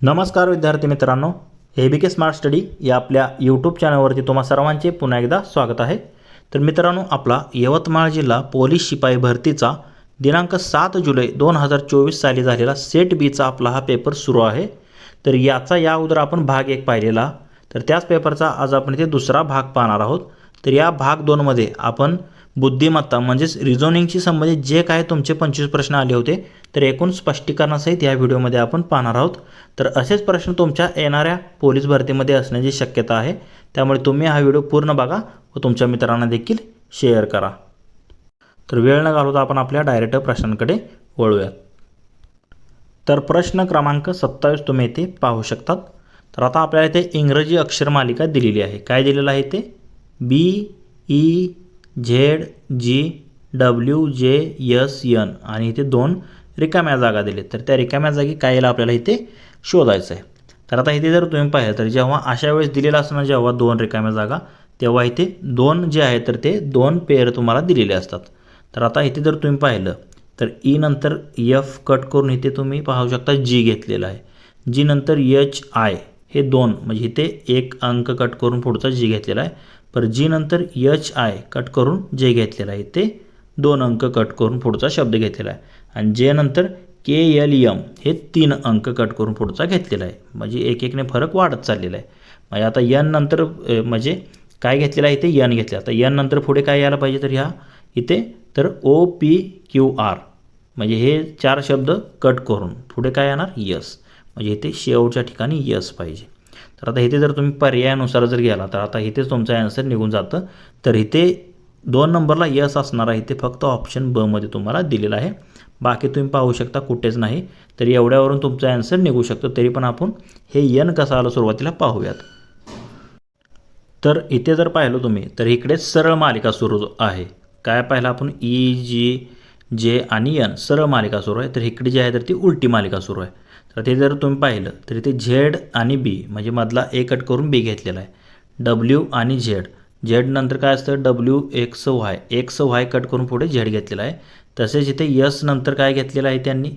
नमस्कार विद्यार्थी मित्रांनो, ABK स्मार्ट स्टडी या आपल्या यूट्यूब चॅनलवरती तुम्हा सर्वांचे पुन्हा एकदा स्वागत आहे। तर मित्रांनो, आपला यवतमाळ जिल्हा पोलीस शिपाई भरतीचा दिनांक 7 जुलै 2024 साली झालेला सेट बीचा आपला हा पेपर सुरू आहे। तर याचा या अगोदर आपण भाग 1 पाहिलेला, तर त्याच पेपरचा आज आपण इथे दुसरा भाग पाहणार आहोत। तर या भाग 2 मध्ये आपण बुद्धिमत्ता म्हणजेच रिझनिंगशी संबंधित जे काय तुमचे 25 प्रश्न आले होते तर एकूण स्पष्टीकरणासहित या व्हिडिओमध्ये आपण पाहणार आहोत। तर असेच प्रश्न तुमच्या येणाऱ्या पोलीस भरतीमध्ये असण्याची शक्यता आहे, त्यामुळे तुम्ही हा व्हिडिओ पूर्ण बघा व तुमच्या मित्रांना देखील शेअर करा। तर वेळ न घालवता आपण आपल्या डायरेक्ट प्रश्नांकडे वळूयात। तर प्रश्न क्रमांक 27 तुम्ही इथे पाहू शकतात। तर आता आपल्याला इथे इंग्रजी अक्षर मालिका दिलेली आहे। काय दिलेलं आहे ते BEZGWJSN आणि इथे 2 रिकाम्या जागा दिले। तर त्या रिकाम्या जागी काय याला आपल्याला इथे शोधायचं आहे। तर आता इथे जर तुम्ही पाहिलं तर जेव्हा अशा वेळेस दिलेला असताना जेव्हा 2 रिकाम्या जागा तेव्हा इथे 2 जे आहे तर ते 2 पेअर तुम्हाला दिलेले असतात। तर आता इथे जर तुम्ही पाहिलं तर ई नंतर F कट करून इथे तुम्ही पाहू शकता G घेतलेला आहे। G नंतर HI हे 2 म्हणजे इथे 1 अंक कट करून पुढचा G घेतलेला आहे। पर G नंतर HI कट करून J घेतलेला आहे, इथे 2 अंक कट करून पुढचा शब्द घेतलेला आहे। आणि J नंतर KLM हे 3 अंक कट करून पुढचा घेतलेला आहे, म्हणजे एक एकने फरक वाढत चाललेला आहे। म्हणजे आता N नंतर म्हणजे काय घेतलेला आहे इथे N घेतला। आता N नंतर पुढे काय यायला पाहिजे तर ह्या इथे तर OPQR म्हणजे हे 4 शब्द कट करून पुढे काय येणार S, म्हणजे इथे शेवटच्या ठिकाणी S पाहिजे। तर आता इथे जर तुम्ही पर्यायानुसार जर गेला तर आता इथेच तुमचा आन्सर निघून जातं। तर इथे 2 नंबरला S असणार आहे, इथे फक्त ऑप्शन ब मध्ये तुम्हाला दिलेला आहे, बाकी तुम्ही पाहू शकता कुठेच नाही। तर एवढ्यावरून तुमचा आन्सर निघू शकतो। तरी पण आपण हे N कसं आलं सुरुवातीला पाहूयात। तर इथे जर पाहिलं तुम्ही तर इकडे सरळ मालिका सुरू आहे। काय पाहिलं आपण EGJ आणि N सरळ मालिका सुरू आहे, तर इकडे जे आहे तर ती उलटी मालिका सुरू आहे। तर ते जर तुम्ही पाहिलं तर इथे Z आणि B म्हणजे मधला A कट करून B घेतलेला आहे। W आणि Z नंतर काय असतं XY कट करून पुढे Z घेतलेला आहे। तसेच इथे S नंतर काय घेतलेलं आहे त्यांनी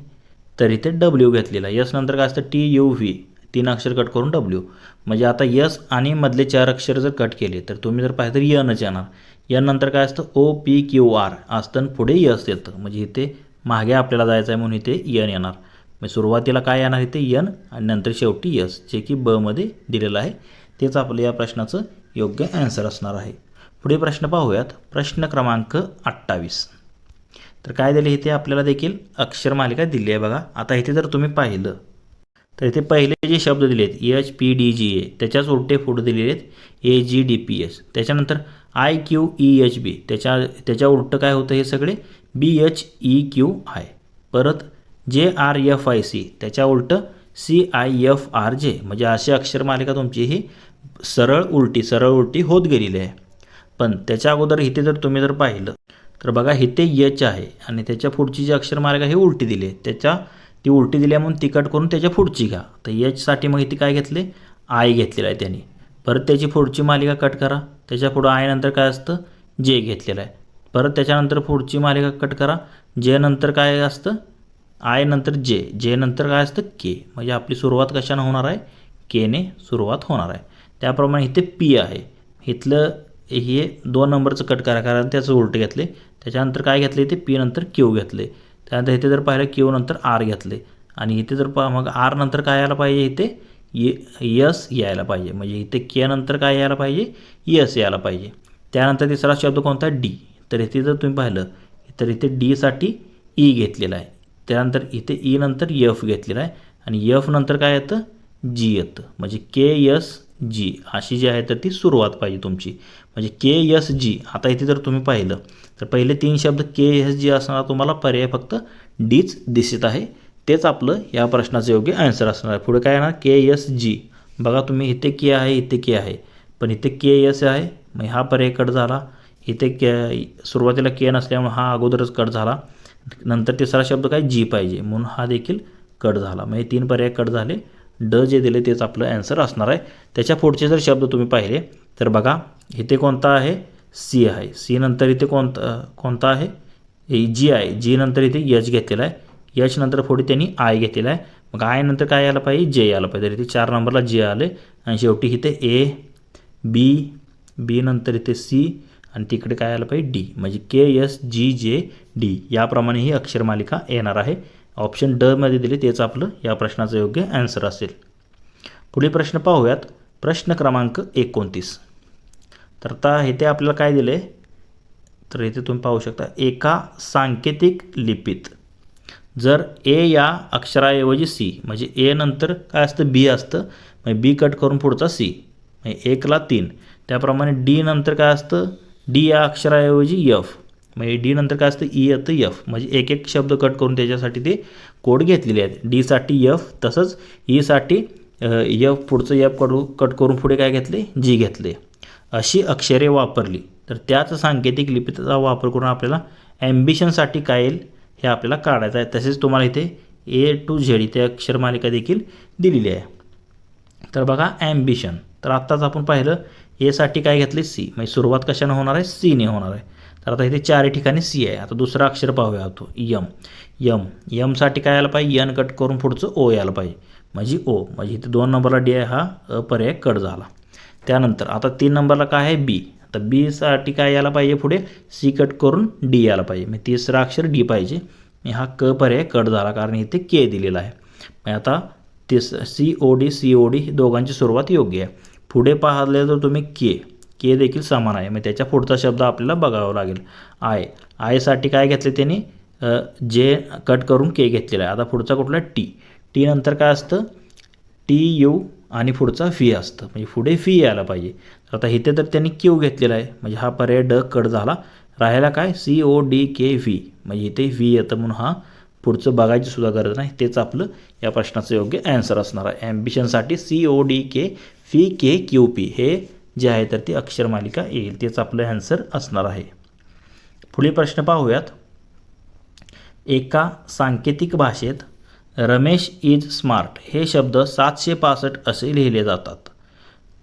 तर इथे W घेतलेला आहे। S नंतर काय असतं TUV 3 अक्षर कट करून W, म्हणजे आता S आणि मधले 4 अक्षर जर कट केले तर तुम्ही जर पाहिलं तर Nच येणार। N नंतर काय असतं OPQR असतं पुढे S येतं, म्हणजे इथे मागे आपल्याला जायचं आहे म्हणून इथे N येणार। मग सुरुवातीला काय येणार इथे N आणि नंतर शेवटी S, जे की ब मध्ये दिलेलं आहे। तेच आपलं या प्रश्नाचं योग्य आन्सर असणार आहे। पुढे प्रश्न पाहूयात, प्रश्न क्रमांक 28। तर काय दिले इथे आपल्याला देखील अक्षर मालिका दिली आहे बघा। आता इथे जर तुम्ही पाहिलं तर इथे पहिले जे शब्द दिले आहेत HPDGA त्याच्याच उलटे पुढे दिलेले आहेत AGDPS, त्याच्यानंतर IQEHB त्याच्या उलटं काय होतं हे सगळे BHEQI, परत JRFIC त्याच्या उलटं CIFRJ, म्हणजे अशी अक्षर मालिका तुमची ही सरळ उलटी होत गेलेली आहे। पण त्याच्या अगोदर इथे जर तुम्ही जर पाहिलं तर बघा इथे H आहे आणि त्याच्या पुढची जी अक्षर मालिका ही उलटी दिली आहे, ती उलटी दिली आहे म्हणून ती कट करून त्याच्या पुढची घ्या। तर H साठी मग इथे काय घेतले I घेतलेला आहे त्यांनी, परत त्याची पुढची मालिका कट करा, त्याच्या पुढे I नंतर काय असतं J घेतलेला आहे, परत त्याच्यानंतर पुढची मालिका कट करा, J नंतर काय असतं I नंतर J नंतर काय असतं K, म्हणजे आपली सुरुवात कशाने होणार आहे K ने सुरुवात होणार आहे। त्याप्रमाणे इथे P आहे, इथलं हे 2 नंबरचं कट करा कारण त्याचं उलटे घेतले, त्याच्यानंतर काय घेतले इथे P नंतर Q घेतले, त्यानंतर इथे जर पाहिलं Q नंतर R घेतले आणि इथे जर मग R नंतर काय यायला पाहिजे इथे S यायला पाहिजे, म्हणजे इथे K नंतर काय यायला पाहिजे S यायला पाहिजे। त्यानंतर तिसरा शब्द कोणता D, तर इथे जर तुम्ही पाहिलं तर इथे D साठी E घेतलेला आहे, त्यानंतर इथे E नंतर F घेतलेला आहे आणि F नंतर काय येतं G येतं, म्हणजे KSG अशी जी आहे तर ती सुरुवात पाहिजे तुमची, म्हणजे KSG। आता इथे जर तुम्ही पाहिलं तर पहिले 3 शब्द KSG असणार, तुम्हाला पर्याय फक्त Dच दिसत आहे, तेच आपलं या प्रश्नाचं योग्य आन्सर असणार आहे। पुढे काय येणार KSG, बघा तुम्ही इथे K आहे इथे K आहे पण इथे KS आहे, मग हा पर्याय कट झाला। इथे सुरुवातीला K नसल्यामुळे हा अगोदरच कट झाला, नंतर तिसरा शब्द काय G पाहिजे म्हणून हा देखील कट झाला, म्हणजे 3 पर्याय कट झाले। ड जे दिले तेच आपलं आन्सर असणार आहे। त्याच्या पुढचे जर शब्द तुम्ही पाहिले तर बघा इथे कोणता आहे C आहे, C नंतर इथे कोणता आहे G आहे, G नंतर इथे H घेतलेला आहे, एच नंतर पुढे त्यांनी आय घेतलेला आहे. मग आय नंतर काय यायला पाहिजे, जे यायला पाहिजे. तर इथे 4 नंबरला जे आले आणि शेवटी इथे ए, बी, बी नंतर इथे सी आणि तिकडे काय आलं पाहिजे डी, म्हणजे KSGJD याप्रमाणे ही अक्षरमालिका येणार आहे. ऑप्शन ड मध्ये दिले तेच आपलं या प्रश्नाचं योग्य आन्सर असेल. पुढील प्रश्न पाहूयात. प्रश्न क्रमांक 29. तर आता इथे आपल्याला काय दिलं आहे, तर इथे तुम्ही पाहू शकता एका सांकेतिक लिपीत जर ए या अक्षराऐवजी सी, म्हणजे ए नंतर काय असतं बी असतं, म्हणजे बी कट करून पुढचा सी, म्हणजे 1 ला 3. त्याप्रमाणे डी नंतर काय असतं, डी या अक्षराऐवजी एफ, म्हणजे डी नंतर काय असतं ई येतं एफ, म्हणजे एक एक शब्द कट करून त्याच्यासाठी ते कोड घेतलेले आहेत. डीसाठी एफ, तसंच ईसाठी एफ पुढचं एफ कट करून पुढे काय घेतले, जी घेतले. अशी अक्षरे वापरली तर त्याच सांकेतिक लिपीचा वापर करून आपल्याला ॲम्बिशनसाठी काय येईल हे आपल्याला काढायचं आहे. तसेच तुम्हाला इथे A to Z इथे अक्षरमालिका देखील दिलेली आहे. तर बघा ॲम्बिशन, तर आत्ताच आपण पाहिलं एसाठी काय घेतले सी, म्हणजे सुरुवात कशाने होणार आहे, सीने होणार आहे. तर आता इथे 4 ठिकाणी सी आहे. आता दुसरा अक्षर पाहूया तो यम. यमसाठी काय यायला पाहिजे, एन कट करून पुढचं ओ यायला पाहिजे, म्हणजे ओ, म्हणजे इथे 2 नंबरला डी आहे, हा अपर्याय कट झाला. त्यानंतर आता 3 नंबरला काय आहे बी. आता बीसाठी काय यायला पाहिजे पुढे, सी कट करून डी यायला पाहिजे, म्हणजे तिसरा अक्षर डी पाहिजे. हा क पर्याय कट झाला कारण इथे के दिलेला आहे. मग आता COD दोघांची सुरुवात योग्य आहे. पुढे पाहिलं तर तुम्ही के देखील समान आहे, मग त्याच्या पुढचा शब्द आपल्याला बघावा लागेल. आयसाठी काय घेतले त्यांनी, जे कट करून के घेतलेला आहे. आता पुढचा कुठला टी नंतर काय असतं TU आणि पुढचा व्ही असतं, म्हणजे पुढे व्ही यायला पाहिजे. तर आता इथे तर त्यांनी क्यू घेतलेला आहे, म्हणजे हा पर्याय ड कट झाला. राहायला काय CODKV, म्हणजे इथे व्ही येतं म्हणून हा पुढचं बघायची सुद्धा गरज नाही. तेच आपलं या प्रश्नाचं योग्य ॲन्सर असणार आहे. ॲम्बिशनसाठी CODKVKQP हे जे आहे तर ती अक्षरमालिका येईल, तेच आपलं ॲन्सर असणार आहे. पुढील प्रश्न पाहूयात. एका सांकेतिक भाषेत रमेश इज स्मार्ट हे शब्द 765 असे लिहिले जातात.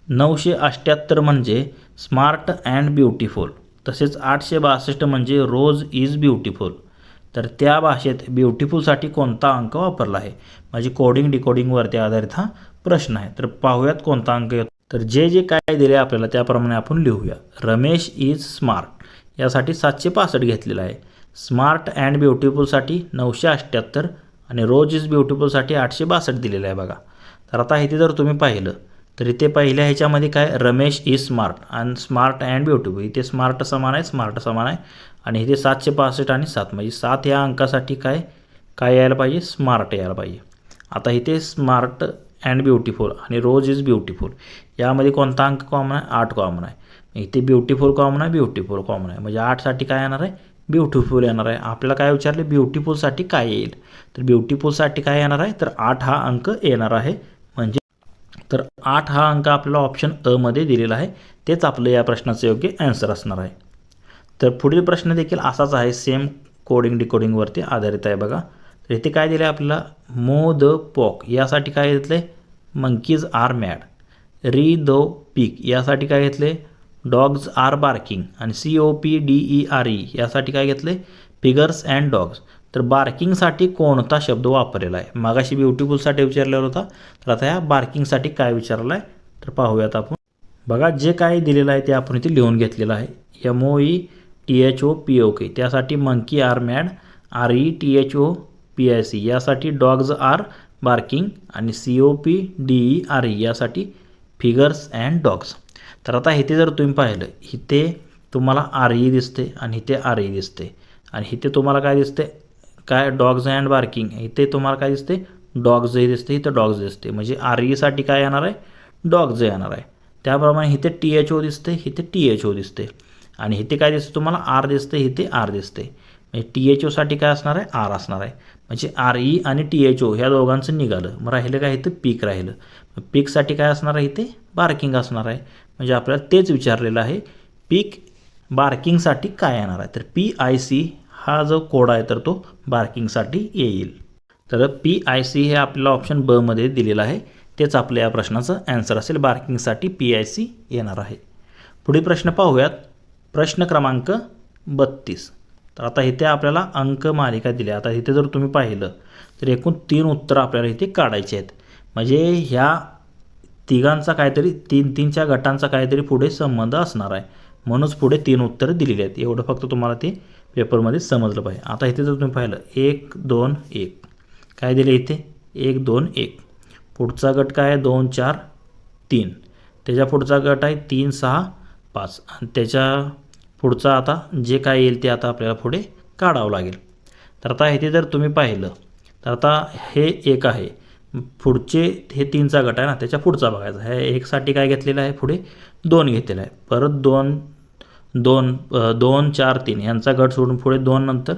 978 म्हणजे स्मार्ट अँड ब्युटिफुल, तसेच 862 म्हणजे रोज इज ब्युटिफुल. तर त्या भाषेत ब्युटिफुलसाठी कोणता अंक वापरला आहे, म्हणजे कोडिंग डिकोडिंगवरती आधारित हा प्रश्न आहे. तर पाहूयात कोणता अंक येतो. तर जे काय दिले आपल्याला त्याप्रमाणे आपण लिहूया. रमेश इज स्मार्ट यासाठी 765 घेतलेला आहे. स्मार्ट अँड ब्युटिफुलसाठी 978 आणि रोज इज ब्युटिफुलसाठी 862 दिलेलं आहे बघा. तर आता इथे जर तुम्ही पाहिलं तर इथे पहिल्या ह्याच्यामध्ये काय रमेश इज स्मार्ट आणि स्मार्ट अँड ब्युटिफुल, इथे स्मार्ट समान आहे आणि इथे 765 आणि 7, म्हणजे 7 या अंकासाठी काय यायला पाहिजे, स्मार्ट यायला पाहिजे. आता इथे स्मार्ट अँड ब्युटिफुल आणि रोज इज ब्युटिफुल यामध्ये कोणता अंक कॉमन आहे, 8 कॉमन आहे. इथे ब्युटिफुल कॉमन आहे, ब्युटिफुल कॉमन आहे, म्हणजे 8साठी काय येणार आहे, ब्युटिफुल येणार आहे. आपल्याला काय विचारले ब्युटिफुलसाठी काय येईल, तर ब्युटिफुलसाठी काय येणार आहे, तर 8 हा अंक येणार आहे. म्हणजे तर 8 हा अंक आपल्याला ऑप्शन अ मध्ये दिलेला आहे, तेच आपलं या प्रश्नाचं योग्य ॲन्सर असणार आहे. तर पुढील प्रश्न देखील असाच आहे, सेम कोडिंग डिकोडिंगवरती आधारित आहे बघा. तर इथे काय दिलं आहे आपल्याला, द पॉक यासाठी काय घेतलं आहे, मंकीज आर मॅड. द पीक यासाठी काय घेतले, डॉग्स आर बार्किंग. आणि COPDERE यासाठी काय घेतले, फिगर्स अँड डॉग्स. तर बार्किंगसाठी कोणता शब्द वापरलेला आहे, मागाशी ब्युटिफुलसाठी विचारलेला होता, तर आता ह्या बार्किंगसाठी काय विचारलं आहे तर पाहूयात आपण. बघा जे काय दिलेलं आहे ते आपण इथे लिहून घेतलेलं आहे. MOETHOPOK त्यासाठी मंकी आर मॅड. RETHOPIC यासाठी डॉग्स आर बार्किंग. आणि COPDERE यासाठी फिगर्स अँड डॉग्स. तर आता इथे जर तुम्ही पाहिलं, इथे तुम्हाला RE दिसते आणि इथे RE दिसते आणि इथे तुम्हाला काय दिसते, काय डॉग्स अँड बार्किंग. इथे तुम्हाला काय दिसते, डॉग्सही दिसते, इथं डॉग्स दिसते, म्हणजे REसाठी काय येणार आहे, डॉग्स येणार आहे. त्याप्रमाणे इथे THO दिसते, इथे THO दिसते आणि इथे काय दिसते तुम्हाला, R दिसते, इथे R दिसते, म्हणजे THOसाठी काय असणार आहे, R असणार आहे. म्हणजे RE आणि THO ह्या दोघांचं निघालं. मग राहिलं काय, इथं पीक राहिलं. पीकसाठी काय असणार आहे, इथे बार्किंग असणार आहे. म्हणजे आपल्याला तेच विचारलेलं आहे, पीक बार्किंगसाठी काय येणार आहे, तर PIC हा जो कोड आहे तर तो बार्किंगसाठी येईल. तर PIC हे आपल्याला ऑप्शन ब मध्ये दिलेलं आहे, तेच आपल्या या प्रश्नाचं ॲन्सर असेल. बार्किंगसाठी PIC येणार आहे. पुढील प्रश्न पाहूयात. प्रश्न क्रमांक 32. तर आता इथे आपल्याला अंक मालिका दिली. आता इथे जर तुम्ही पाहिलं तर एकूण 3 उत्तरं आपल्याला इथे काढायची आहेत. म्हणजे ह्या तिघांचा काहीतरी 3-3च्या गटांचा काहीतरी पुढे संबंध असणार आहे, म्हणूनच पुढे 3 उत्तरं दिलेली आहेत. एवढं फक्त तुम्हाला ते पेपरमध्ये समजलं पाहिजे. आता इथे जर तुम्ही पाहिलं 1 2 1 काय दिले इथे 1 2 1. पुढचा गट काय आहे 2 4 3. त्याच्या पुढचा गट आहे 3 6 5 आणि त्याच्या पुढचा आता जे काय येईल ते आता आपल्याला पुढे काढावं लागेल. तर आता इथे जर तुम्ही पाहिलं तर आता हे 1 आहे, पुढचे हे 3चा गट आहे ना, त्याच्या पुढचा बघायचा. हे 1साठी काय घेतलेलं आहे पुढे 2 घेतलेला आहे. परत 2 2 2 4 3 यांचा गट सोडून पुढे 2 नंतर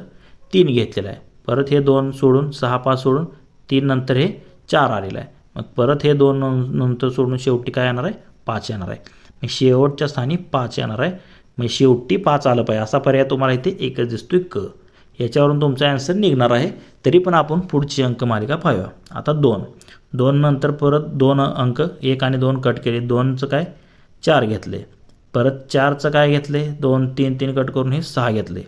3 घेतलेला आहे. परत हे 2 सोडून 6 5 सोडून 3 नंतर हे 4 आलेलं आहे. मग परत हे 2 नंतर सोडून शेवटी काय येणार आहे 5 येणार आहे. मग शेवटच्या स्थानी 5 येणार आहे. मग शेवटी 5 आलं पाहिजे असा पर्याय तुम्हाला इथे एकच दिसतोय क. याच्यावरून तुमचा ॲन्सर निघणार आहे. तरी पण आपण पुढची अंकमालिका पाहूया. आता 2 नंतर परत 2 अंक 1 आणि 2 कट केले. 2चं काय 4 घेतले. परत 4चं काय घेतले 2 3 3 कट करून हे 6 घेतले.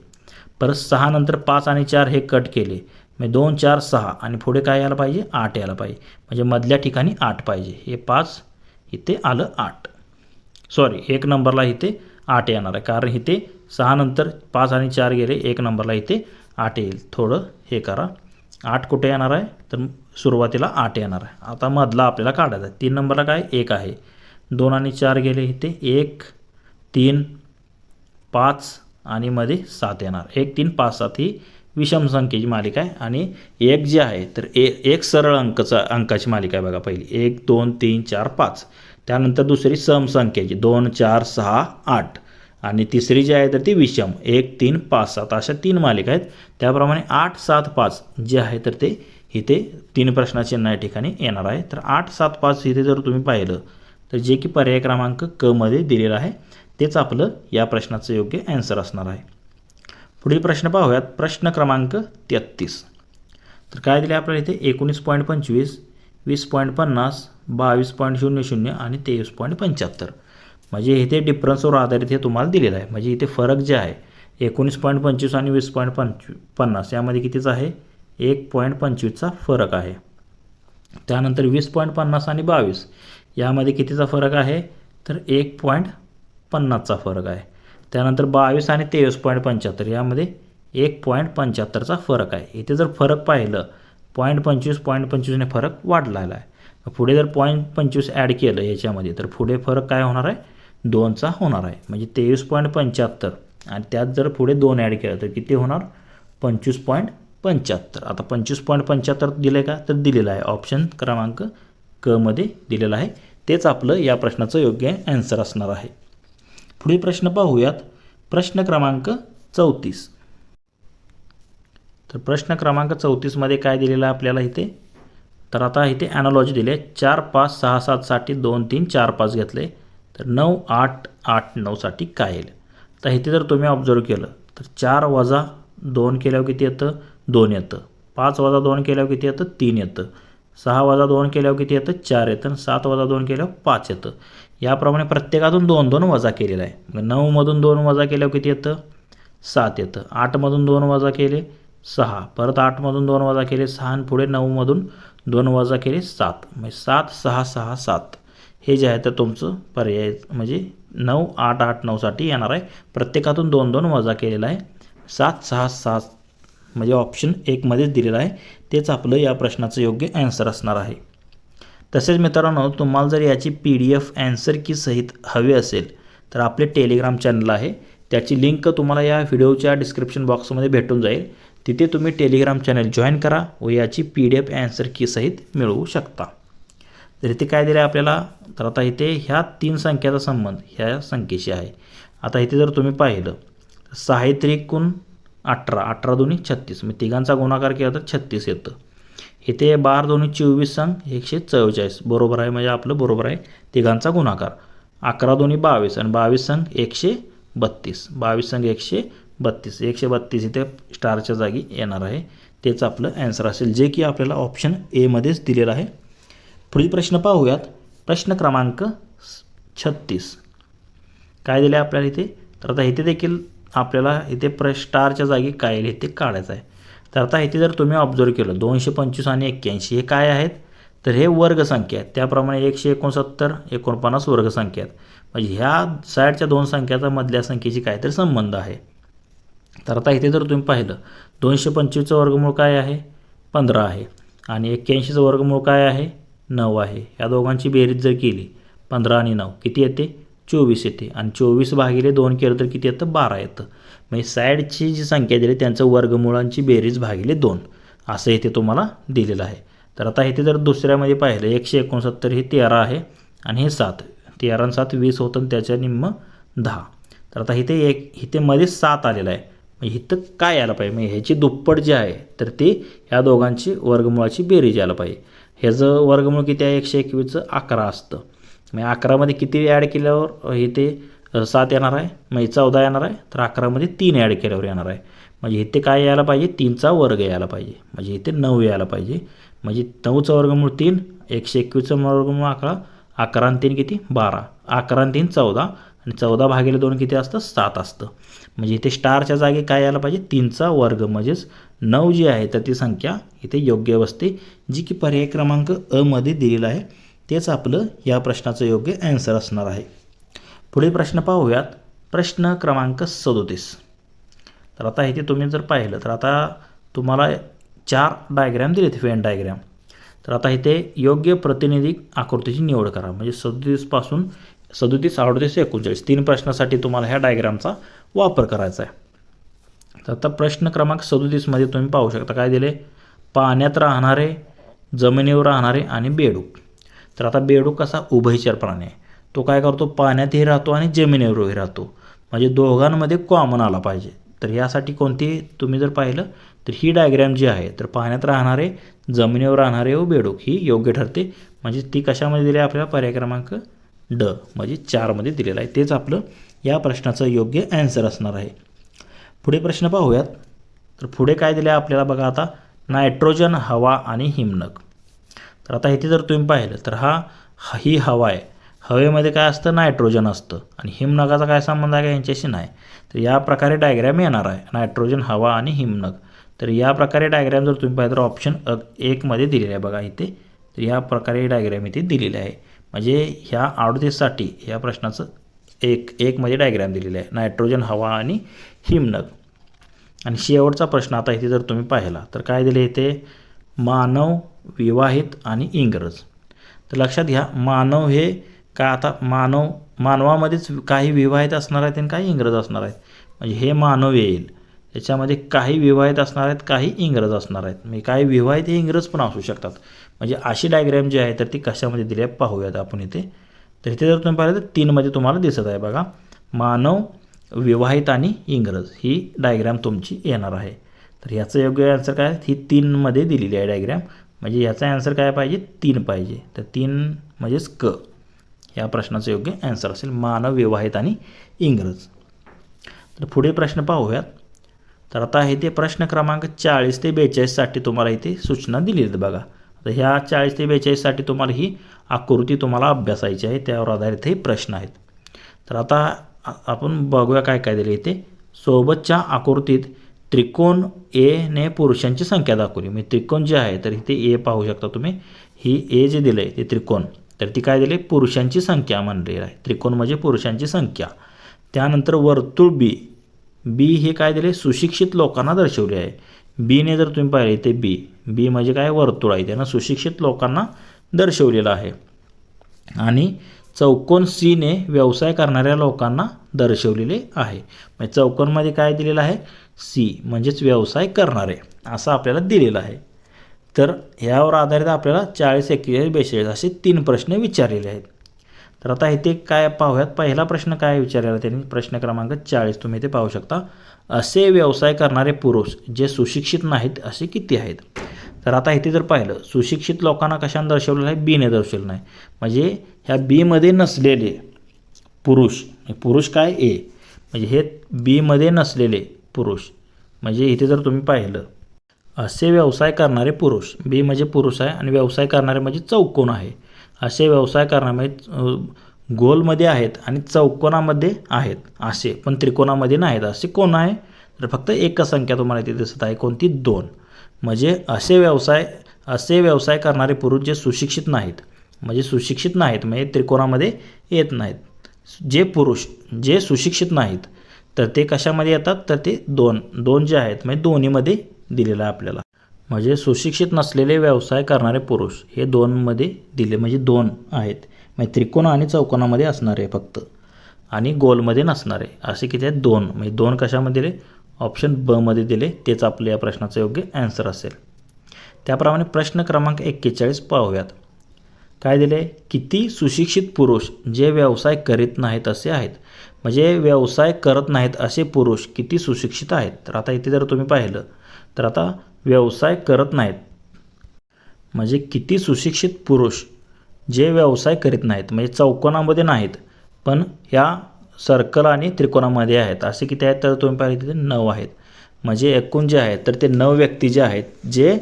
परत 6 नंतर 5 आणि 4 हे कट केले. मग 2 4 6 आणि पुढे काय यायला पाहिजे 8 यायला पाहिजे. म्हणजे मधल्या ठिकाणी 8 पाहिजे. हे 5 इथे आलं 8. सॉरी 1 नंबरला इथे 8 येणार आहे, कारण इथे 6 नंतर 5 आणि 4 गेले. 1 नंबरला इथे 8 येईल. थोडं हे करा. 8 कुठे येणार आहे तर सुरुवातीला 8 येणार आहे. आता मधला आपल्याला काढायचा आहे. 3 नंबरला काय 1 आहे. 2 आणि 4 गेले इथे 1 3 5 आणि मध्ये 7 येणार. 1 3 5 7 ही विषम संख्येची मालिका आहे. आणि 1 जे आहे तर एक सरळ अंकाची मालिका आहे बघा. पहिली 1 2 3 4 5. त्यानंतर दुसरी सम संख्येची 2 4 6 8 आणि तिसरी जी आहे तर ती विषम 1 3 5 7 अशा 3 मालिका आहेत. त्याप्रमाणे 8 7 5 जे आहे तर ते इथे 3 प्रश्नाचिन्ह या ठिकाणी येणार आहे. तर 8 7 5 इथे जर तुम्ही पाहिलं तर जे की पर्याय क्रमांक क मध्ये दिलेलं आहे तेच आपलं या प्रश्नाचं योग्य ॲन्सर असणार आहे. पुढील प्रश्न पाहूयात. प्रश्न क्रमांक 33. तर काय दिले आपल्याला इथे 19.25 20.50 22.00 आणि 23.75. म्हणजे इथे डिफरन्सवर आधारित हे तुम्हाला दिलेलं आहे. म्हणजे इथे फरक जे आहे 19.25 आणि 20.50 यामध्ये कितीचा आहे 1.25चा फरक आहे. त्यानंतर 20.50 आणि 22 यामध्ये कितीचा फरक आहे तर 1.50चा फरक आहे. त्यानंतर 22 आणि 23.75 यामध्ये 1.75चा फरक आहे. इथे जर फरक पाहिलं 0.25ने फरक वाढलेला आहे. पुढे जर 0.25 ॲड केलं याच्यामध्ये तर पुढे फरक काय होणार आहे 2चा होणार आहे. म्हणजे 23.75 आणि त्यात जर पुढे 2 ॲड केलं तर किती होणार 25.75. आता 25.75 दिले का तर दिलेलं आहे. ऑप्शन क्रमांक क मध्ये दिलेलं आहे. तेच आपलं या प्रश्नाचं योग्य ॲन्सर असणार आहे. पुढील प्रश्न पाहूयात. प्रश्न क्रमांक 34. तर प्रश्न क्रमांक 34 मध्ये काय दिलेलं आहे आपल्याला इथे तर आता इथे ॲनालॉजी दिली आहे. 4 5 6 7 साठी 2 3 4 5 घेतले तर 9 8 8 9 साठी काय येईल. तर इथे जर तुम्ही ऑब्झर्व केलं तर 4 वजा 2 केल्यावर किती येतं 2 येतं. 5 वजा 2 केल्यावर किती येतं 3 येतं. 6 वजा 2 केल्यावर किती येतं 4 येतं. 7 वजा 2 केल्यावर 5 येतं. याप्रमाणे प्रत्येकातून 2 2 वजा केलेलं आहे. मग 9 मधून 2 वजा केल्यावर किती येतं 7 येतं. 8 मधून 2 वजा केले 6. परत 8 मधून 2 वजा केले 6 आणि पुढे 9 मधून 2 वजा केले 7. म्हणजे 7 6 6 7 हे जे आहे तर तुमचं पर्याय म्हणजे 9 8 8 9 साठी येणार आहे. प्रत्येकातून 2 2 वजा केलेला आहे. 7 6 7 म्हणजे ऑप्शन 1 मध्येच दिलेलं आहे. तेच आपलं या प्रश्नाचं योग्य ॲन्सर असणार आहे. तसेच मित्रांनो तुम्हाला जर याची PDF ॲन्सर की सहित हवी असेल तर आपले टेलिग्राम चॅनल आहे. त्याची लिंक तुम्हाला या व्हिडिओच्या डिस्क्रिप्शन बॉक्समध्ये भेटून जाईल. तिथे तुम्ही टेलिग्राम चॅनल जॉईन करा व याची PDF ॲन्सर की सहित मिळवू शकता. तर इथे काय दिलं आहे आपल्याला तर आता इथे ह्या 3 संख्याचा संबंध ह्या संख्येशी आहे. आता इथे जर तुम्ही पाहिलं 6 3 18 18 2 36 मग तिघांचा गुणाकार केला तर 36 येतं. इथे 12 2 24 संग 144 बरोबर आहे. म्हणजे आपलं बरोबर आहे तिघांचा गुणाकार. 11 2 22 आणि 22 संग 132 22 संग 132 132 इथे स्टारच्या जागी येणार आहे. तेच आपलं ॲन्सर असेल जे की आपल्याला ऑप्शन ए मध्येच दिलेलं आहे. पुढील प्रश्न पाहूयात. प्रश्न क्रमांक 36. काय दिले आपल्याला इथे तर आता इथे देखील आपल्याला इथे स्टारच्या जागी काय येईल ते काढायचं आहे. तर आता इथे जर तुम्ही ऑब्झर्व केलं 225 आणि 81 हे काय आहेत, तर हे वर्गसंख्या आहेत. त्याप्रमाणे 169 49 वर्गसंख्या आहेत. म्हणजे ह्या साईडच्या दोन संख्याचा मधल्या संख्येची काहीतरी संबंध आहे. तर आता इथे जर तुम्ही पाहिलं 225चं वर्गमूळ काय आहे 15 आहे आणि 81चं वर्गमूळ काय आहे 9 आहे. या दोघांची बेरीज जर केली 15 आणि 9 किती येते 24 येते आणि 24 भागिले 2 केलं तर किती येतं 12 येतं. म्हणजे साईडची जी संख्या दिली त्यांचं वर्गमूळांची बेरीज भागिले 2 असं इथे तुम्हाला दिलेलं आहे. तर आता इथे जर दुसऱ्यामध्ये पाहिलं 169 हे 13 आहे आणि हे 7 13 आणि 7 20 होतं आणि त्याच्या निम्म 10. तर आता इथे मध्ये 7 आलेलं आहे. म्हणजे इथं काय यायला पाहिजे म्हणजे ह्याची दुप्पट जे आहे तर ते ह्या दोघांची वर्गमूळाची बेरीज यायला पाहिजे. ह्याचं वर्गमूळ किती आहे 121चं 11 असतं. म्हणजे 11मध्ये किती ॲड केल्यावर इथे 7 येणार आहे म्हणजे 14 येणार आहे. तर 11मध्ये 3 ॲड केल्यावर येणार आहे. म्हणजे इथे काय यायला पाहिजे 3चा वर्ग यायला पाहिजे. म्हणजे इथे 9 यायला पाहिजे. म्हणजे 9चं वर्गमूळ 3 121चं वर्गमूळ 11 11 आणि 3 किती 12 11 आणि 3 14 आणि 14 भागिले 2 किती असतं 7 असतं. म्हणजे इथे स्टारच्या जागी काय यायला पाहिजे 3चा वर्ग म्हणजेच 9 जी आहे तर ती संख्या इथे योग्य बसते जी की पर्याय क्रमांक अ मध्ये दिलेला आहे. तेच आपलं या प्रश्नाचं योग्य ॲन्सर असणार आहे. पुढील प्रश्न पाहूयात. प्रश्न क्रमांक 37. तर आता इथे तुम्ही जर पाहिलं तर आता तुम्हाला 4 डायग्रॅम दिलेत वेन डायग्रॅम. तर आता इथे योग्य प्रातिनिधिक आकृतीची निवड करा. म्हणजे 37 पासून 37 38 39 3 प्रश्नासाठी तुम्हाला ह्या डायग्रामचा वापर करायचा आहे. तर आता प्रश्न क्रमांक 37 मध्ये तुम्ही पाहू शकता काय दिले पाण्यात राहणारे जमिनीवर राहणारे आणि बेडूक. तर आता बेडूक कसा उभयचर प्राणी आहे. तो काय करतो पाण्यातही राहतो आणि जमिनीवरही राहतो. म्हणजे दोघांमध्ये कॉमन आला पाहिजे. तर यासाठी कोणती तुम्ही जर पाहिलं तर ही डायग्रॅम जी आहे तर पाण्यात राहणारे जमिनीवर राहणारे व बेडूक ही योग्य ठरते. म्हणजे ती कशामध्ये दिली आहे आपल्याला पर्याय क्रमांक ड म्हणजे 4 मध्ये दिलेलं आहे. तेच आपलं या प्रश्नाचं योग्य ॲन्सर असणार आहे. पुढे प्रश्न पाहूयात. तर पुढे काय दिलं आहे आपल्याला बघा आता नायट्रोजन हवा आणि हिमनग. तर आता इथे जर तुम्ही पाहिलं तर ही हवा आहे. हवेमध्ये काय असतं नायट्रोजन असतं आणि हिमनगाचा काय संबंध आहे का यांच्याशी नाही. तर या प्रकारे डायग्रॅम येणार आहे नायट्रोजन हवा आणि हिमनग. तर या प्रकारे डायग्रॅम जर तुम्ही पाहिलं तर ऑप्शन 1 मध्ये दिलेलं आहे बघा इथे. तर या प्रकारे डायग्रॅम इथे दिलेले आहे. म्हणजे ह्या 38साठी या प्रश्नाचं 1 मध्ये डायग्रॅम दिलेलं आहे नायट्रोजन हवा आणि हिमनग. आणि शेवटचा प्रश्न आता इथे जर तुम्ही पाहिला तर काय दिले इथे मानव विवाहित आणि इंग्रज. तर लक्षात घ्या मानव हे काय आता मानवामध्येच काही विवाहित असणार आहेत आणि काही इंग्रज असणार आहेत. म्हणजे हे मानव येईल त्याच्यामध्ये काही विवाहित असणार आहेत काही इंग्रज असणार आहेत. म्हणजे काही विवाहित हे इंग्रज पण असू शकतात. म्हणजे अशी डायग्रॅम जी आहे तर ती कशामध्ये दिली आहे पाहूयात आपण इथे. तर इथे जर तुम्ही पाहिलं तर 3 मध्ये तुम्हाला दिसत आहे बघा मानव विवाहित आणि इंग्रज ही डायग्रॅम तुमची येणार आहे. तर याचं योग्य आन्सर काय ही 3 मध्ये दिलेली आहे डायग्रॅम. म्हणजे याचा आन्सर काय पाहिजे 3 पाहिजे. तर 3 म्हणजेच क या प्रश्नाचं योग्य आन्सर असेल मानव विवाहित आणि इंग्रज. तर पुढे प्रश्न पाहूयात. तर आता इथे प्रश्न क्रमांक 40 ते 42 साठी तुम्हाला इथे सूचना दिली आहेत बघा. आता ह्या 40 ते 42 साठी तुम्हाला ही आकृती तुम्हाला अभ्यासायची आहे त्यावर आधारित हे प्रश्न आहेत. तर आता आपण बघूया काय काय दिले इथे. सोबतच्या आकृतीत त्रिकोण ए ने पुरुषांची संख्या दाखवली. म्हणजे त्रिकोण जे आहे तर इथे ए पाहू शकता तुम्ही. ही ए जे दिलं आहे ते त्रिकोण तर ती काय दिली पुरुषांची संख्या म्हणलेली आहे. त्रिकोण म्हणजे पुरुषांची संख्या. त्यानंतर वर्तुळ बी हे काय दिले सुशिक्षित लोकांना दर्शवले आहे. बीने जर तुम्ही पाहिले ते बी म्हणजे काय वर्तुळ आहे त्यांना सुशिक्षित लोकांना दर्शवलेलं आहे. आणि चौकोन सीने व्यवसाय करणाऱ्या लोकांना दर्शवलेले आहे. म्हणजे चौकोनमध्ये काय दिलेलं आहे सी म्हणजेच व्यवसाय करणारे असं आपल्याला दिलेलं आहे. तर ह्यावर आधारित आपल्याला 40 41 42 असे 3 प्रश्न विचारलेले आहेत. तर आता इथे काय पाहूयात. पहिला प्रश्न काय विचारलेला त्यांनी प्रश्न क्रमांक 40 तुम्ही इथे पाहू शकता. असे व्यवसाय करणारे पुरुष जे सुशिक्षित नाहीत असे किती आहेत. तर आता इथे जर पाहिलं सुशिक्षित लोकांना कशाने दर्शवलेलं आहे बीने दर्शवलं नाही. म्हणजे ह्या बीमध्ये नसलेले पुरुष काय ए म्हणजे हे बीमध्ये नसलेले पुरुष. म्हणजे इथे जर तुम्ही पाहिलं असे व्यवसाय करणारे पुरुष बी म्हणजे पुरुष आहे आणि व्यवसाय करणारे म्हणजे चौकोन आहे. असे व्यवसाय करणारे म्हणजे गोलमध्ये आहेत आणि चौकोनामध्ये आहेत असे पण त्रिकोणामध्ये नाहीत असे कोण आहे तर फक्त एकच संख्या तुम्हाला इथे दिसत आहे कोणती 2. म्हणजे असे व्यवसाय करणारे पुरुष जे सुशिक्षित नाहीत, म्हणजे त्रिकोणामध्ये येत नाहीत. जे पुरुष जे सुशिक्षित नाहीत तर ते कशामध्ये येतात, तर ते दोन जे आहेत म्हणजे दोन्हीमध्ये दिलेलं आहे आपल्याला. म्हणजे सुशिक्षित नसलेले व्यवसाय करणारे पुरुष हे 2मध्ये दिले, म्हणजे 2 आहेत. म्हणजे त्रिकोण आणि चौकोनामध्ये असणारे फक्त आणि गोलमध्ये नसणारे असे किती आहेत, 2. म्हणजे 2 कशामध्ये दिले, ऑप्शन ब मध्ये दिले. तेच आपल्या या प्रश्नाचं योग्य ॲन्सर असेल. त्याप्रमाणे प्रश्न क्रमांक 41 पाहूयात. काय दिले, किती सुशिक्षित पुरुष जे व्यवसाय करीत नाहीत असे आहेत. म्हणजे व्यवसाय करत नाहीत असे पुरुष किती सुशिक्षित आहेत. तर आता इथे जर तुम्ही पाहिलं तर आता व्यवसाय करत नाहीत म्हणजे किती सुशिक्षित पुरुष जे व्यवसाय करीत नाहीत, म्हणजे चौकोनामध्ये नाहीत पण ह्या सर्कल आणि त्रिकोणामध्ये आहेत असे किती आहेत, तर तुम्ही पाहिलं तिथे 9 आहेत. म्हणजे एकूण जे आहेत तर ते 9 व्यक्ती जे आहेत जे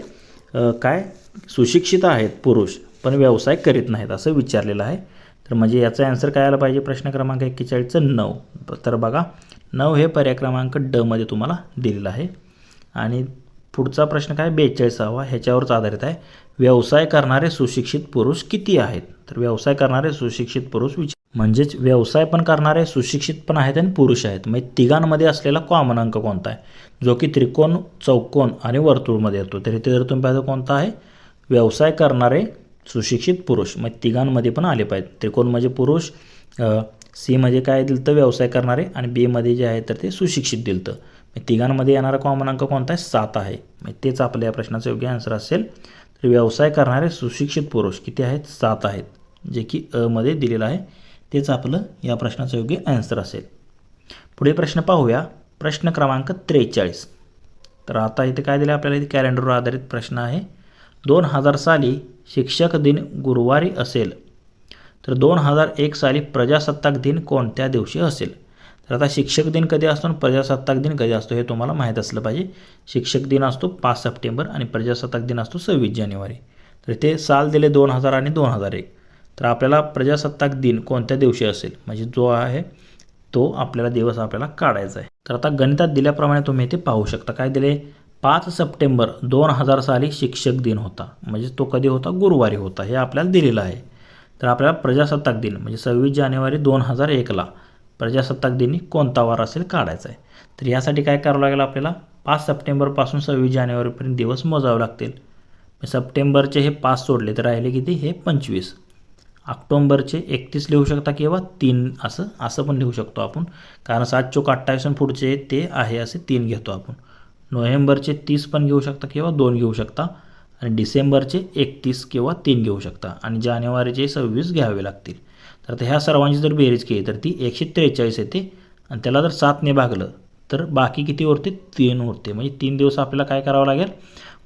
काय सुशिक्षित आहेत पुरुष पण व्यवसाय करीत नाहीत असं विचारलेलं आहे. तर म्हणजे याचा आन्सर काय आला पाहिजे, प्रश्न क्रमांक 41चं 9. तर बघा 9 हे पर्याय क्रमांक ड मध्ये तुम्हाला दिलेलं आहे. आणि पुढचा प्रश्न काय 42वा ह्याच्यावरच आधारित आहे. व्यवसाय करणारे सुशिक्षित पुरुष किती आहेत. तर व्यवसाय करणारे सुशिक्षित पुरुष म्हणजेच व्यवसाय पण करणारे सुशिक्षित पण आहेत आणि पुरुष आहेत. म्हणजे तिघांमध्ये असलेला कॉमन अंक कोणता आहे, जो की त्रिकोण, चौकोन आणि वर्तुळमध्ये येतो. तर इथे जर तुम्ही पाहिजे कोणता आहे, व्यवसाय करणारे सुशिक्षित पुरुष. मग तिघांमध्ये पण आले पाहिजे. त्रिकोण म्हणजे पुरुष, सी मध्ये काय दिलं तर व्यवसाय करणारे आणि बी मध्ये जे आहे तर ते सुशिक्षित दिलं तर. तिघांमध्ये येणारा कॉमन अंक कोणता आहे, 7 आहे. म्हणजे तेच आपल्या या प्रश्नाचं योग्य आन्सर असेल. तर व्यवसाय करणारे सुशिक्षित पुरुष किती आहेत, 7 आहेत, जे की अ मध्ये दिलेलं आहे. तेच आपलं या प्रश्नाचं योग्य आन्सर असेल. पुढे प्रश्न पाहूया, प्रश्न क्रमांक 43. तर आता इथे काय दिलं आपल्याला, इथे कॅलेंडरवर आधारित प्रश्न आहे. 2000 साली शिक्षक दिन गुरुवारी असेल तर 2001 साली प्रजासत्ताक दिन कोणत्या दिवशी असेल. तर आता शिक्षक दिन कधी असतो आणि प्रजासत्ताक दिन कधी असतो हे तुम्हाला माहीत असलं पाहिजे. शिक्षक दिन असतो 5 सप्टेंबर आणि प्रजासत्ताक दिन असतो 26 जानेवारी. तर ते साल दिले 2000 आणि 2001. तर आपल्याला प्रजासत्ताक दिन कोणत्या दिवशी असेल म्हणजे जो आहे तो आपल्याला दिवस आपल्याला काढायचा आहे. तर आता गणितात दिल्याप्रमाणे तुम्ही इथे पाहू शकता. काय दिले, 5 सप्टेंबर 2000 साली शिक्षक दिन होता, म्हणजे तो कधी होता, गुरुवारी होता, हे आपल्याला दिलेलं आहे. तर आपल्याला प्रजासत्ताक दिन म्हणजे 26 जानेवारी 2001ला प्रजासत्ताक दिनी कोणता वार असेल काढायचा आहे. तर यासाठी काय करावं लागेल, आपल्याला 5 सप्टेंबरपासून 26 जानेवारीपर्यंत दिवस मोजावे लागतील. सप्टेंबरचे हे 5 सोडले तर राहिले किती, हे 25. ऑक्टोंबरचे 31 लिहू शकता किंवा 3 असं पण लिहू शकतो आपण, कारण 7 चोक 28 आणि पुढचे ते आहे असे 3 घेतो आपण. नोव्हेंबरचे 30 पण घेऊ शकता किंवा 2 घेऊ शकता आणि डिसेंबरचे 31 किंवा 3 घेऊ शकता आणि जानेवारीचे 26 घ्यावे लागतील. तर आता ह्या सर्वांची जर बेरीज केली तर ती 143 येते आणि त्याला जर 7ने भागलं तर बाकी किती उरते, 3 उरते. म्हणजे 3 दिवस आपल्याला काय करावं लागेल,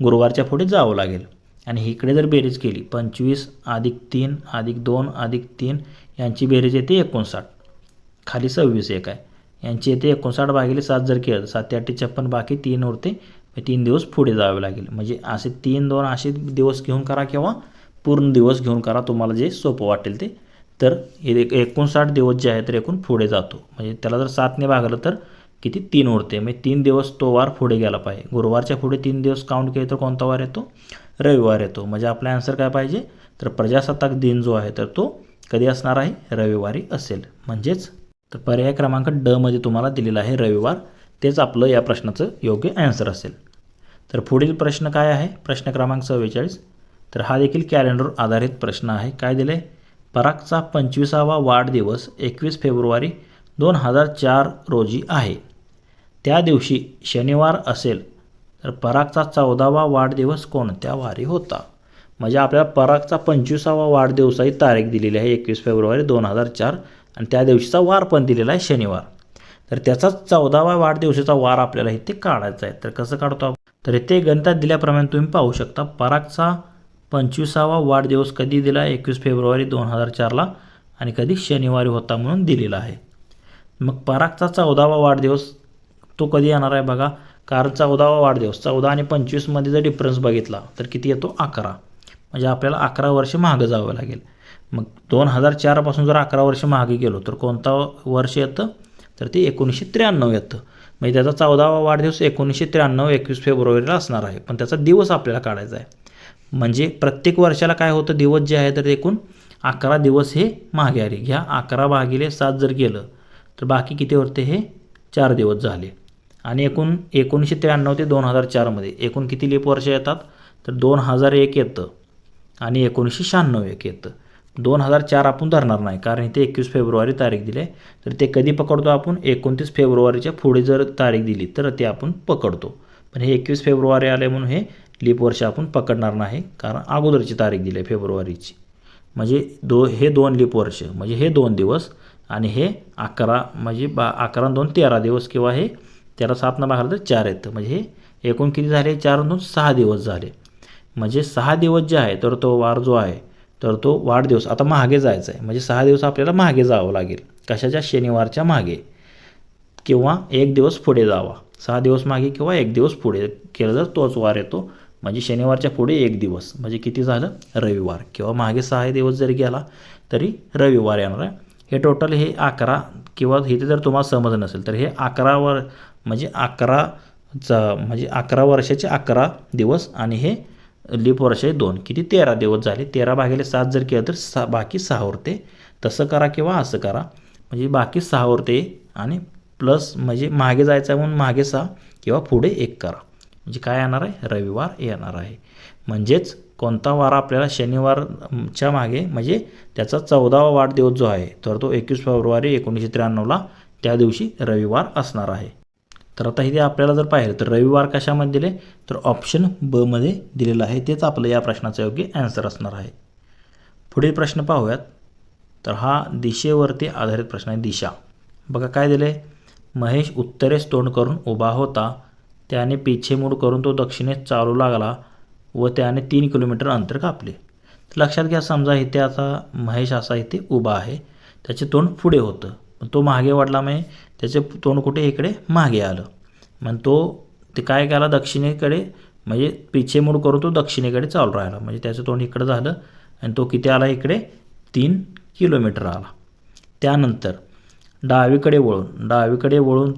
गुरुवारच्या पुढे जावं लागेल. आणि इकडे जर बेरीज केली 25 + 3 + 2 + 3 यांची बेरीज येते 59. खाली 26 एक आहे, यांची येते 59 भागिले 7 जर केलं 7 8 56, बाकी 3 उरते. 3 दिवस पुढे जावे लागेल. म्हणजे असे 3-2 असे दिवस घेऊन करा किंवा पूर्ण दिवस घेऊन करा, तुम्हाला जे सोपं वाटेल ते. तर हे 59 दिवस जे आहे तर एकूण पुढे जातो. म्हणजे त्याला जर 7ने भागलं तर किती, 3 उरते. म्हणजे 3 दिवस तो वार पुढे गेला पाहिजे. गुरुवारच्या पुढे 3 दिवस काउंट केले तर कोणता वार येतो, रविवार येतो. म्हणजे आपला आन्सर काय पाहिजे, तर प्रजासत्ताक दिन जो आहे तर तो कधी असणार आहे, रविवारी असेल. म्हणजेच तर पर्याय क्रमांक ड मध्ये तुम्हाला दिलेला आहे रविवार. तेच आपलं या प्रश्नाचं योग्य आन्सर असेल. तर पुढील प्रश्न काय आहे, प्रश्न क्रमांक 44. तर हा देखील कॅलेंडर आधारित प्रश्न आहे. काय दिले, परागचा 25वा वाढदिवस 21 फेब्रुवारी 2004 रोजी आहे. त्या दिवशी शनिवार असेल तर परागचा 14वा वाढदिवस कोणत्या वारी होता. म्हणजे आपल्याला परागचा 25वा वाढदिवसाची तारीख दिलेली आहे 21 फेब्रुवारी 2004 आणि त्या दिवशीचा वार पण दिलेला आहे शनिवार. तर त्याचाच 14वा वाढदिवसाचा वार आपल्याला इथे काढायचा आहे. तर कसं काढतो आपण, तर इथे गणितात दिल्याप्रमाणे तुम्ही पाहू शकता. परागचा 25वा वाढदिवस कधी दिला, 21 फेब्रुवारी 2004ला आणि कधी, शनिवारी होता म्हणून दिलेला आहे. मग परागचा 14वा वाढदिवस तो कधी येणार आहे बघा, कारण 14वा वाढदिवस 14 आणि 25 मध्ये जर डिफरन्स बघितला तर किती येतो, 11. म्हणजे आपल्याला 11 वर्ष मागं जावं लागेल. मग 2004 पासून जर 11 वर्ष मागे गेलो तर कोणता वर्ष येतं, तर ते 1993 येतं. म्हणजे त्याचा 14वा वाढदिवस 1993 21 फेब्रुवारीला असणार आहे, पण त्याचा दिवस आपल्याला काढायचा आहे. म्हणजे प्रत्येक वर्षाला काय होतं, दिवस जे आहे तर एकूण 11 दिवस हे मागे आले. घ्या 11 भागिले 7 जर केलं तर बाकी किती होते, हे 4 दिवस झाले. आणि एकूण 1993 ते 2004मध्ये एकूण किती लीप वर्ष येतात, तर 2001 येतं आणि 1996 एक येतं. 2004 आपण धरणार नाही, कारण इथे 21 फेब्रुवारी तारीख दिली आहे, तर ते कधी पकडतो आपण, 29 फेब्रुवारीच्या पुढे जर तारीख दिली तर ते आपण पकडतो. पण हे 21 फेब्रुवारी आले म्हणून हे लीप वर्ष आपण पकडणार नाही, कारण अगोदरची तारीख दिली आहे फेब्रुवारीची. म्हणजे हे 2 लीप वर्ष, म्हणजे हे 2 दिवस आणि हे 11, म्हणजे 11 2 13 दिवस, किंवा हे 13 7 भागलं तर 4 येतं. म्हणजे हे एकूण किती झाले, 4 2 6 दिवस झाले. म्हणजे 6 दिवस जे आहे तर तो वार जो आहे तर तो वाढदिवस आता मागे जायचा आहे. म्हणजे 6 दिवस आपल्याला मागे जावं लागेल. कशाच्या, शनिवारच्या मागे, किंवा 1 दिवस पुढे जावा. 6 दिवस मागे किंवा 1 दिवस पुढे केलं तर तोच वार येतो. म्हणजे शनिवारच्या पुढे 1 दिवस, म्हणजे किती झालं, रविवार. किंवा मागे 6 दिवस जरी गेला तरी रविवार येणार आहे. हे टोटल हे 11, किंवा इथे जर तुम्हाला समज नसेल तर हे 11 म्हणजे 11 वर्षाचे 11 दिवस आणि हे लीप वर्ष 2 किती 13 दिवस झाले. 13 भागिले 7 जर केलं तर बाकी 6 उरते. तसं करा किंवा असं करा, म्हणजे बाकी 6 उरते आणि प्लस म्हणजे मागे जायचं आहे म्हणून मागे 6 किंवा पुढे 1 करा. म्हणजे काय येणार आहे, रविवार येणार आहे. म्हणजेच कोणता वार आपल्याला शनिवारच्या मागे, म्हणजे त्याचा 14वा वाढदिवस जो आहे तर तो 21 फेब्रुवारी 1993ला त्या दिवशी रविवार असणार आहे. तर आता इथे आपल्याला जर पाहिलं तर रविवार कशामध्ये दिले, तर ऑप्शन ब मध्ये दिलेलं आहे. तेच आपलं या प्रश्नाचं योग्य ॲन्सर असणार आहे. पुढील प्रश्न पाहूयात. तर हा दिशेवरती आधारित प्रश्न आहे. दिशा बघा काय दिले, महेश उत्तरेस तोंड करून उभा होता. त्याने पिछेमूड करून तो दक्षिणेस चालू लागला व त्याने 3 किलोमीटर अंतर कापले. तर लक्षात घ्या, समजा इथे आता महेश असा इथे उभा आहे, त्याचे तोंड पुढे होतं, पण तो मागे वाढला, म्हणजे त्याचे तोंड कुठे, इकडे मागे आलं. मग ते काय केला, दक्षिणेकडे, म्हणजे पिछेमूड करून तो दक्षिणेकडे चालू राहिला. म्हणजे त्याचं तोंड इकडं झालं आणि तो किती आला, इकडे 3 किलोमीटर आला. त्यानंतर डावीकडे वळून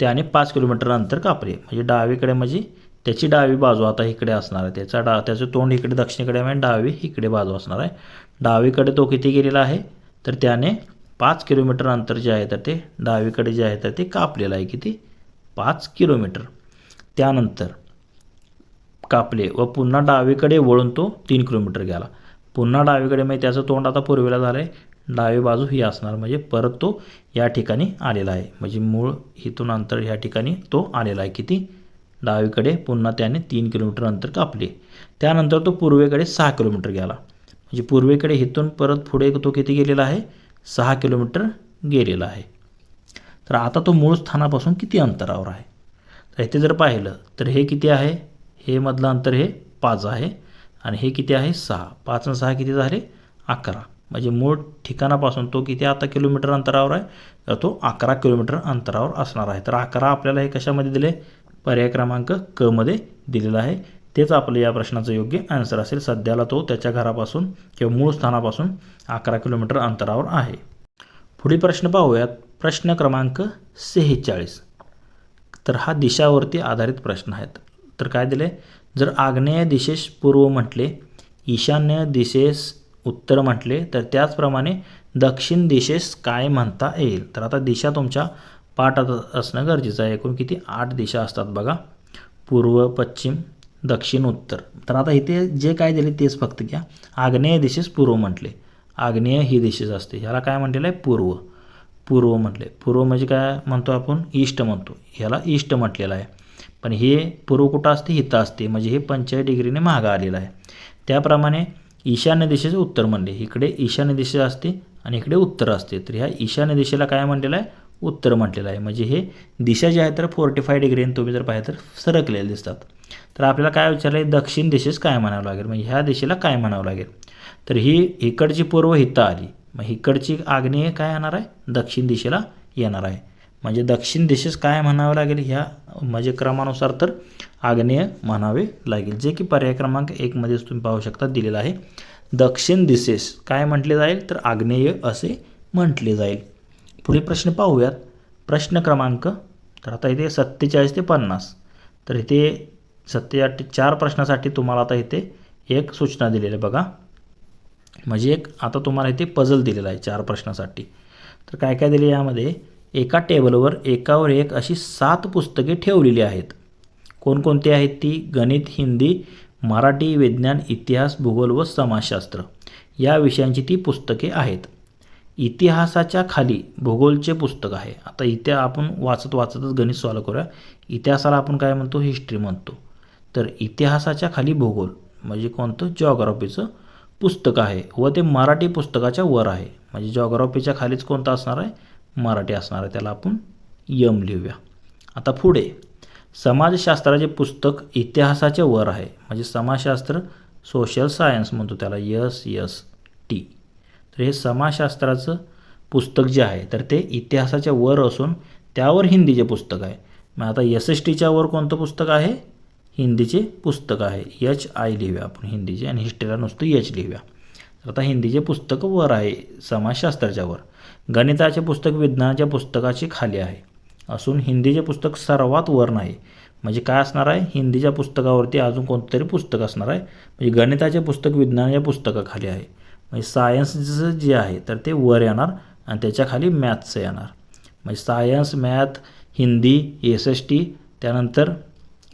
त्याने 5 किलोमीटर अंतर कापले. म्हणजे डावीकडे, म्हणजे त्याची डावी बाजू आता इकडे असणार आहे. त्याचं तोंड इकडे दक्षिणेकडे, म्हणजे डावी इकडे बाजू असणार आहे. डावीकडे तो किती गेलेला आहे, तर त्याने 5 किलोमीटर अंतर जे आहे तर ते डावीकडे जे आहे तर ते कापलेलं आहे. किती, 5 किलोमीटर. त्यानंतर कापले व पुन्हा डावीकडे वळून तो 3 किलोमीटर गेला. पुन्हा डावीकडे, म्हणजे त्याचं तोंड आता पूर्वेला झालं आहे, डावी बाजू ही असणार. म्हणजे परत तो या ठिकाणी आलेला आहे. म्हणजे मूळ इथून अंतर ह्या ठिकाणी तो आलेला आहे. किती, डावीकडे पुन्हा त्याने 3 किलोमीटर अंतर कापले. त्यानंतर तो पूर्वेकडे 6 किलोमीटर गेला. म्हणजे पूर्वेकडे इथून परत पुढे तो किती गेलेला आहे, 6 किलोमीटर गेलेला आहे. तर आता तो मूळ स्थानापासून किती अंतरावर आहे, तर इथे जर पाहिलं तर हे किती आहे, हे मधलं अंतर हे 5 आहे आणि हे किती आहे 6. 5 आणि 6 किती झाले, 11. म्हणजे मूळ ठिकाणापासून तो किती आता किलोमीटर अंतरावर आहे, तर तो 11 किलोमीटर अंतरावर असणार आहे. तर 11 आपल्याला हे कशामध्ये दिले, पर्याय क्रमांक क मध्ये दिलेला आहे. तेच आपलं या प्रश्नाचं योग्य आन्सर असेल. सध्याला तो त्याच्या घरापासून किंवा मूळ स्थानापासून 11 किलोमीटर अंतरावर आहे. पुढील प्रश्न पाहूयात. प्रश्न क्रमांक 46. तर हा दिशावरती आधारित प्रश्न आहेत. तर काय दिले, जर आग्नेय दिशेस पूर्व म्हटले, ईशान्य दिशेस उत्तर म्हटले, तर त्याचप्रमाणे दक्षिण दिशेस काय म्हणता येईल. तर आता दिशा तुमच्या पाठात असणं गरजेचं आहे. एकूण किती, 8 दिशा असतात बघा, पूर्व, पश्चिम, दक्षिण, उत्तर. तर आता इथे जे काय दिले तेच फक्त घ्या. आग्नेय दिशेस पूर्व म्हटले, आग्नेय ही दिशेच असते, ह्याला काय म्हटलेलं आहे, पूर्व म्हटले. पूर्व म्हणजे काय म्हणतो आपण, ईस्ट म्हणतो, ह्याला ईस्ट म्हटलेलं आहे. पण हे पूर्व कुठं असते, हिथं असते, म्हणजे हे 45 डिग्रीने मागं आलेलं आहे. त्याप्रमाणे ईशान्य दिशेचे उत्तर म्हणले, इकडे ईशान्य दिशा असते आणि इकडे उत्तर असते. तर ह्या ईशान्य दिशेला काय म्हटलेलं आहे, उत्तर म्हटलेलं आहे. म्हणजे हे दिशा जी आहे तर 45 डिग्रीने तुम्ही जर पाहिलं तर सरकलेले दिसतात. तर आपल्याला काय विचारलं आहे, दक्षिण दिशेस काय म्हणावं लागेल, म्हणजे ह्या दिशेला काय म्हणावं लागेल. तर ही इकडची पूर्व हिथं आली, मग इकडची आग्नेय काय येणार आहे, दक्षिण दिशेला येणार आहे. म्हणजे दक्षिण दिशेस काय म्हणावं लागेल, ह्या म्हणजे क्रमानुसार तर आग्नेय म्हणावे लागेल, जे की पर्याय क्रमांक 1 मध्येच तुम्ही पाहू शकता दिलेलं आहे. दक्षिण दिशेस काय म्हटले जाईल, तर आग्नेय असे म्हटले जाईल. पुढील प्रश्न पाहूयात. प्रश्न क्रमांक तर आता इथे 47 ते 50. तर इथे 4 प्रश्नासाठी तुम्हाला आता इथे एक सूचना दिलेली आहे बघा. म्हणजे एक आता तुम्हाला इथे पझल दिलेला आहे 4 प्रश्नासाठी. तर काय काय दिले यामध्ये, एका टेबलवर एकावर एक अशी 7 पुस्तके ठेवलेली आहेत. कोणकोणती आहेत ती? गणित, हिंदी, मराठी, विज्ञान, इतिहास, भूगोल व समाजशास्त्र या विषयांची ती पुस्तके आहेत. इतिहासाच्या खाली भूगोलचे पुस्तक आहे. आता इथे आपण वाचतच गणित सॉल्व करूया. इतिहासाला आपण काय म्हणतो? हिस्ट्री म्हणतो. तर इतिहासाच्या खाली भूगोल म्हणजे कोणतं? जॉग्राफीचं पुस्तक आहे व ते मराठी पुस्तकाच्या वर आहे. म्हणजे जॉग्राफीच्या खालीच कोणतं असणार आहे? मराठी असणार आहे. त्याला आपण यम लिहूया. आता पुढे समाजशास्त्राचे पुस्तक इतिहासाच्या वर आहे. म्हणजे समाजशास्त्र सोशल सायन्स म्हणतो त्याला, SST. तर हे समाजशास्त्राचं पुस्तक जे आहे तर ते इतिहासाच्या वर असून त्यावर हिंदीचे पुस्तक आहे. मग आता SSTच्या वर कोणतं पुस्तक आहे? हिंदीचे पुस्तक आहे. HI लिहूया आपण हिंदीचे, आणि हिस्ट्रीला नुसतं H लिहूया. तर आता हिंदीचे पुस्तक वर आहे समाजशास्त्राच्या वर. गणिताचे पुस्तक विज्ञानाच्या पुस्तकाची खाली आहे असून हिंदीचे पुस्तक सर्वात वर नाही. म्हणजे काय असणार आहे? हिंदीच्या पुस्तकावरती अजून कोणतं तरी पुस्तक असणार आहे. म्हणजे गणिताचे पुस्तक विज्ञानाच्या पुस्तकाखाली आहे. म्हणजे सायन्सचं जे आहे तर ते वर येणार आणि त्याच्या खाली मॅथ्सचं येणार. म्हणजे सायन्स, मॅथ, हिंदी, SST, त्यानंतर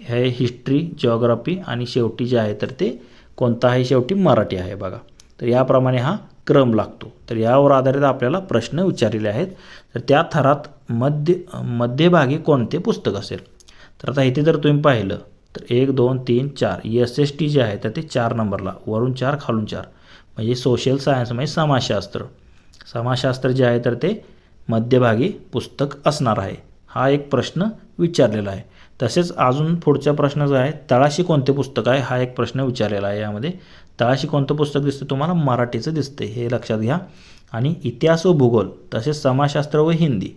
हे हिस्ट्री, जिओग्राफी आणि शेवटी जे आहे तर ते कोणतं आहे? शेवटी मराठी आहे बघा. तर याप्रमाणे हा क्रम लागतो. तर यावर आधारित आपल्याला प्रश्न विचारलेले आहेत. तर त्या थरात मध्यभागी कोणते पुस्तक असेल? तर आता इथे जर तुम्ही पाहिलं तर 1 2 3 4 SST जे आहे तर ते 4 नंबरला, वरून 4 खालून 4. म्हणजे सोशल सायन्स म्हणजे समाजशास्त्र जे आहे तर ते मध्यभागी पुस्तक असणार आहे. हा एक प्रश्न विचारलेला आहे. तसेच अजून पुढच्या प्रश्न जो आहे, तळाशी कोणते पुस्तक आहे? हा एक प्रश्न विचारलेला आहे. यामध्ये तळाशी कोणतं पुस्तक दिसतं तुम्हाला? मराठीचं दिसते, हे लक्षात घ्या. आणि इतिहास व भूगोल तसेच समाजशास्त्र व हिंदी.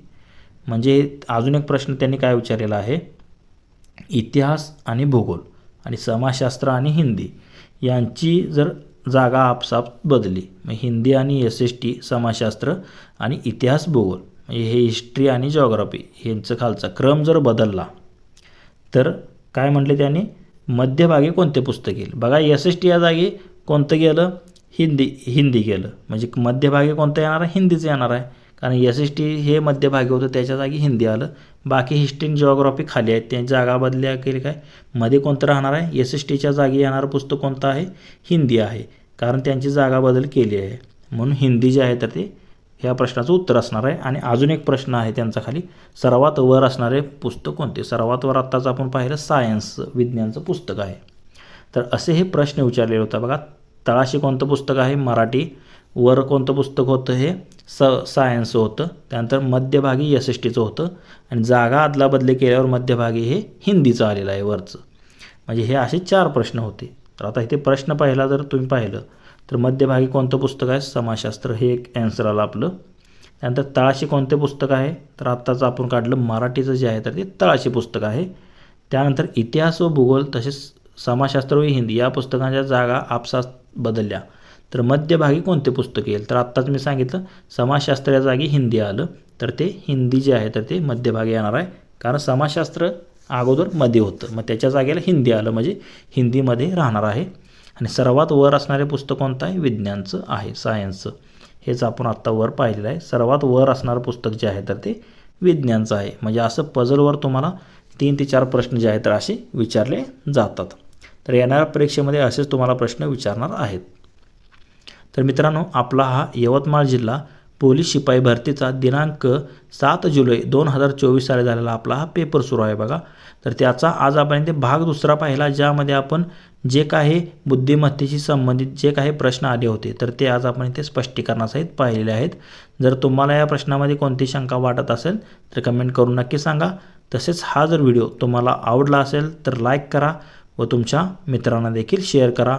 म्हणजे अजून एक प्रश्न त्यांनी काय विचारलेला आहे? इतिहास आणि भूगोल आणि समाजशास्त्र आणि हिंदी यांची जर जागा आपसाप बदली, मग हिंदी आणि SST, समाजशास्त्र आणि इतिहास, भूगोल म्हणजे हे हिस्ट्री आणि जिओग्राफी यांचं खालचा क्रम जर बदलला तर काय म्हटले त्यांनी? मध्यभागी कोणते पुस्तक येईल? बघा SST या जागी कोणतं गेलं? हिंदी गेलं. म्हणजे मध्यभागी कोणतं येणार आहे? हिंदीचं येणार आहे. कारण SST हे मध्यभागी होतं, त्याच्या जागी हिंदी आलं. बाकी हिस्ट्री आणि जिओग्राफी खाली आहेत, त्यांची जागा बदल्या केली. काय मध्ये कोणतं राहणार आहे? SSTच्या जागी येणारं पुस्तक कोणतं आहे? हिंदी आहे, कारण त्यांची जागा बदल केली आहे. म्हणून हिंदी जे आहे तर ते ह्या प्रश्नाचं उत्तर असणार आहे. आणि अजून एक प्रश्न आहे त्यांचा खाली, सर्वात वर असणारे पुस्तक कोणते? सर्वात वर आत्ताच आपण पाहिलं सायन्स, विज्ञानचं पुस्तक आहे. तर असे हे प्रश्न विचारलेले होता बघा. तळाशी कोणतं पुस्तक आहे? मराठी. वर कोणतं पुस्तक होतं? हे सायन्सचं होतं. त्यानंतर मध्यभागी SSTचं होतं आणि जागा अदलाबदली केल्यावर मध्यभागी हे हिंदीचं आलेलं आहे वरचं. म्हणजे हे असे 4 प्रश्न होते. तर आता इथे प्रश्न पहिला जर तुम्ही पाहिलं तर मध्यभागी कोणतं पुस्तक आहे? समाजशास्त्र, हे एक ॲन्सर आलं आपलं. त्यानंतर तळाशी कोणते पुस्तक आहे? तर आत्ताच आपण काढलं मराठीचं जे आहे तर ते तळाशी पुस्तक आहे. त्यानंतर इतिहास व भूगोल तसेच समाजशास्त्र व हिंदी या पुस्तकांच्या जागा आपसात बदलल्या तर मध्यभागी कोणते पुस्तक येईल? तर आत्ताच मी सांगितलं समाजशास्त्र या जागी हिंदी आलं, तर ते हिंदी जे आहे तर ते मध्यभागी येणार आहे. कारण समाजशास्त्र अगोदर मध्ये होतं, मग त्याच्या जागेला हिंदी आलं, म्हणजे हिंदीमध्ये राहणार आहे. आणि सर्वात वर असणारे पुस्तक कोणतं आहे? विज्ञानचं आहे, सायन्सचं. हेच आपण आत्ता वर पाहिलेलं आहे. सर्वात वर असणारं पुस्तक जे आहे तर ते विज्ञानचं आहे. म्हणजे असं पझलवर तुम्हाला 3 ते 4 प्रश्न जे आहेत तर असे विचारले जातात. तर येणाऱ्या परीक्षेमध्ये असेच तुम्हाला प्रश्न विचारणार आहेत. तर मित्रांनो, आपला हा यवतमाळ जिल्हा पोलीस शिपाई भरतीचा दिनांक 7 जुलै 2024 साली झालेला आपला हा पेपर सुरू आहे बघा. तर त्याचा आज आपण इथे भाग दुसरा पाहिला, ज्यामध्ये आपण जे काही बुद्धिमत्तेशी संबंधित जे काही प्रश्न आले होते तर ते आज आपण इथे स्पष्टीकरणासहित पाहिलेले आहेत. जर तुम्हाला या प्रश्नामध्ये कोणती शंका वाटत असेल तर कमेंट करून नक्की सांगा. तसेच हा जर व्हिडिओ तुम्हाला आवडला असेल तर लाईक करा व तुमच्या मित्रांना देखील शेअर करा.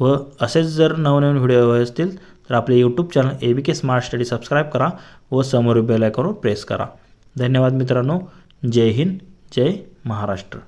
व असेच जर नवनवीन व्हिडिओ हवे असतील तर आपले YouTube channel ABK smart study subscribe करा व समोर बेल आयकॉनवर प्रेस करा. धन्यवाद मित्रांनो. जय हिंद, जय महाराष्ट्र.